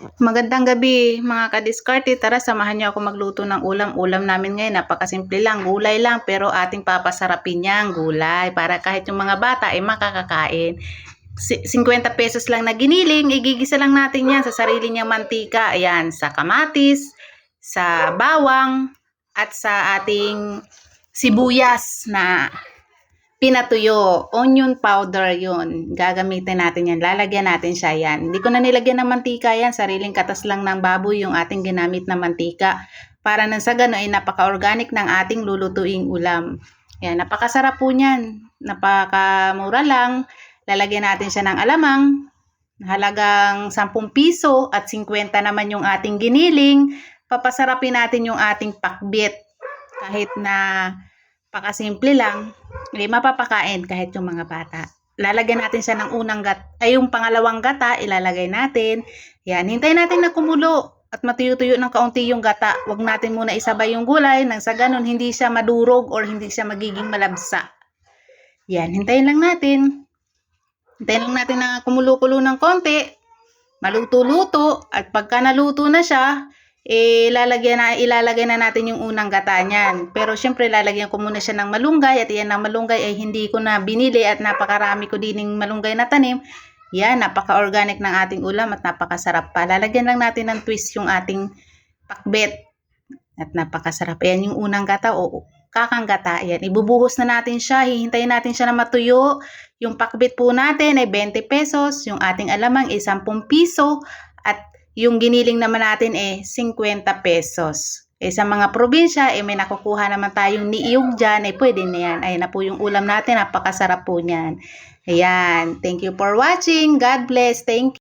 Magandang gabi mga kadiskarte. Tara, samahan niyo ako magluto ng ulam. Ulam namin ngayon, napakasimple lang. Gulay lang, pero ating papasarapin niya ang gulay para kahit yung mga bata ay makakakain. 50 pesos lang na giniling, igigisa lang natin yan sa sarili niyang mantika. Ayan, sa kamatis, sa bawang, at sa ating sibuyas na pinatuyo. Onion powder yun. Gagamitin natin yan. Lalagyan natin siya yan. Hindi ko na nilagyan ng mantika yan. Sariling katas lang ng baboy yung ating ginamit na mantika. Para nang sa gano'n ay napaka-organic ng ating lulutuing ulam. Yan, napakasarap po niyan. Napakamura lang. Lalagyan natin siya ng alamang. Halagang 10 piso at 50 naman yung ating giniling. Papasarapin natin yung ating pakbit. Kahit na pakasimple lang, mapapakain kahit yung mga bata. Lalagyan natin siya ng yung pangalawang gata, ilalagay natin. Yan, hintayin natin na kumulo at matuyo-tuyo ng kaunti yung gata. Huwag natin muna isabay yung gulay nang sa ganun hindi siya madurog or hindi siya magiging malabsa. Yan, hintayin lang natin. Hintayin lang natin na kumulo-kulo ng konti. Maluto-luto at pagka naluto na siya, ilalagay na natin yung unang gata niyan. Pero syempre lalagyan ko muna siya ng malunggay at yan ng malunggay ay hindi ko na binili at napakarami ko dining malunggay na tanim. Yan, napaka-organic ng ating ulam at napakasarap pa. Lalagyan lang natin ng twist yung ating pakbet at napakasarap. Ayan yung unang gata o kakang gata. Ayan, ibubuhos na natin siya. Hihintayin natin siya na matuyo. Yung pakbet po natin ay 20 pesos. Yung ating alamang ay 10 piso. At yung giniling naman natin 50 pesos. Sa mga probinsya, may nakukuha naman tayong niyog dyan, pwede na yan. Ayan na po yung ulam natin, napakasarap po niyan. Ayan, thank you for watching. God bless. Thank you.